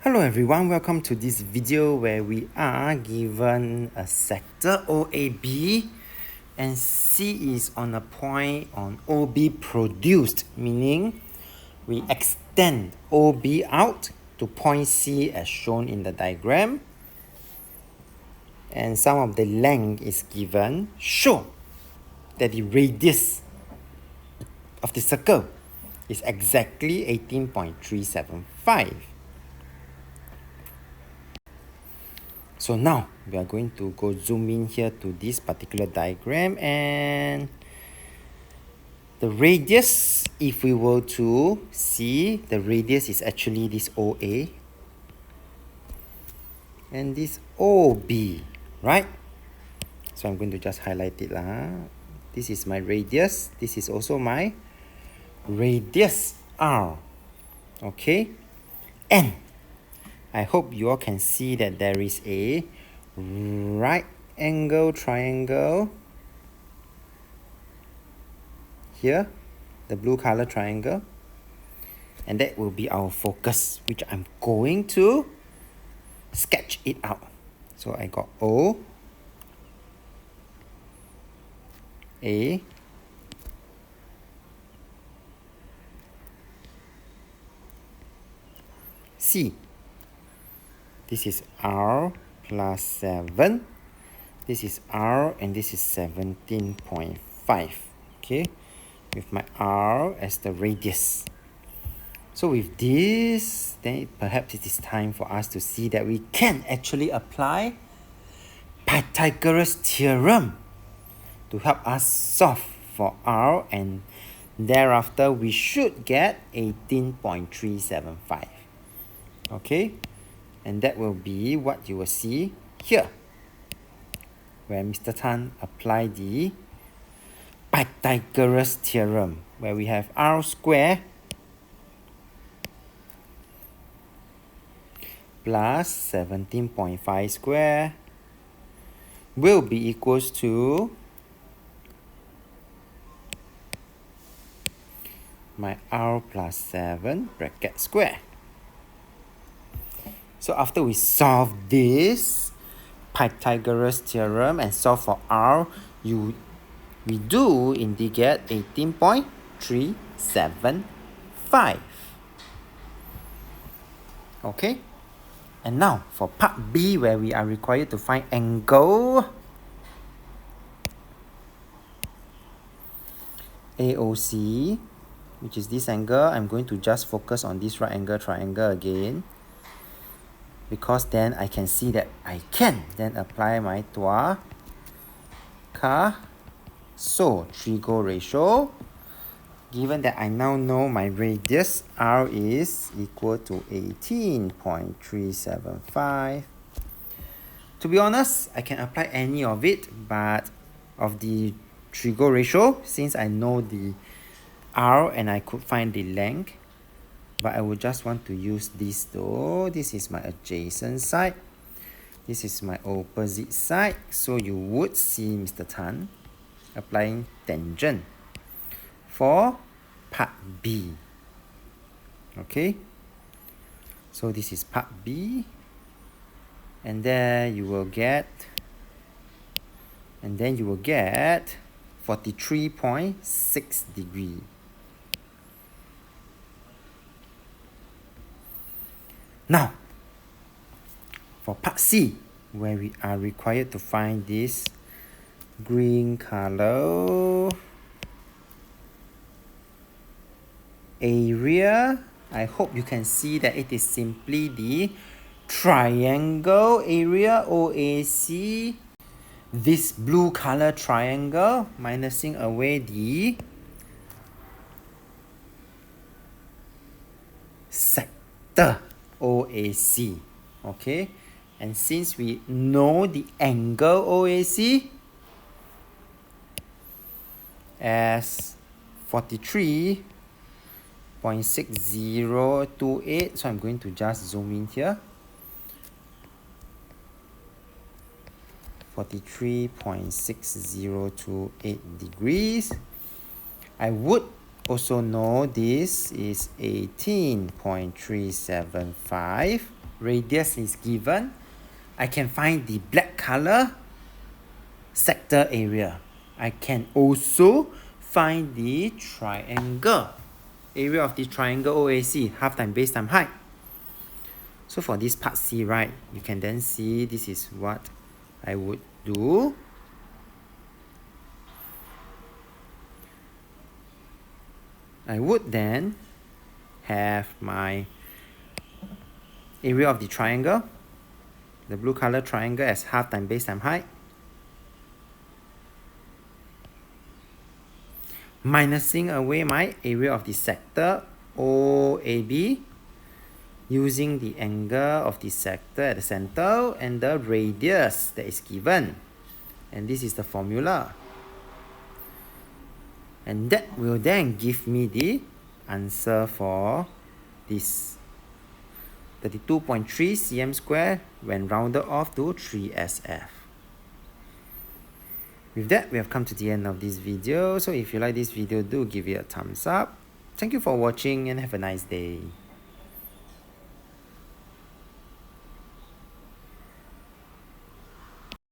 Hello everyone, welcome to this video where we are given a sector OAB and C is on a point on OB produced, meaning we extend OB out to point C as shown in the diagram, and some of the length is given. Show that the radius of the circle is exactly 18.375. So now we are going to go zoom in here to this particular diagram, and the radius, if we were to see, the radius is actually this OA and this OB, right? So I'm going to just highlight it lah. This is my radius, this is also my radius R, okay? And I hope you all can see that there is a right angle triangle here, the blue color triangle, and that will be our focus, which I'm going to sketch it out. So I got O, A, C. This is R plus 7. This is R and this is 17.5. Okay, with my R as the radius. So with this, then perhaps it is time for us to see that we can actually apply Pythagoras theorem to help us solve for R, and thereafter we should get 18.375. Okay, and that will be what you will see here, where Mr. Tan applied the Pythagoras theorem, where we have R square plus 17.5 square will be equals to my R plus 7 bracket square. So after we solve this Pythagoras theorem and solve for R, we do indeed get 18.375. Okay, and now for part B, where we are required to find angle AOC, which is this angle. I'm going to just focus on this right angle triangle again, because then I can see that I can then apply my Tua Ka So trigo ratio. Given that I now know my radius R is equal to 18.375. To be honest, I can apply any of it, but of the trigo ratio, since I know the R and I could find the length, but I would just want to use this though. This is my adjacent side. This is my opposite side. So you would see Mr. Tan applying tangent for part B. Okay. So this is part B. And there you will get, 43.6 degrees. Now, for part C, where we are required to find this green color area, I hope you can see that it is simply the triangle area OAC, this blue color triangle, minusing away the sector OAC. Okay, and since we know the angle OAC as 43.6028, so I'm going to just zoom in here. 43.6028 degrees. I would also know this is 18.375. radius is given, I can find the black color sector area. I can also find the triangle, area of the triangle OAC, half time base time height. So for this part C, right, you can then see this is what I would do. I would then have my area of the triangle, the blue color triangle, as half time base time height, minusing away my area of the sector OAB, using the angle of the sector at the center and the radius that is given. And this is the formula. And that will then give me the answer for this 32.3 cm square when rounded off to 3SF. With that, we have come to the end of this video. So if you like this video, do give it a thumbs up. Thank you for watching and have a nice day.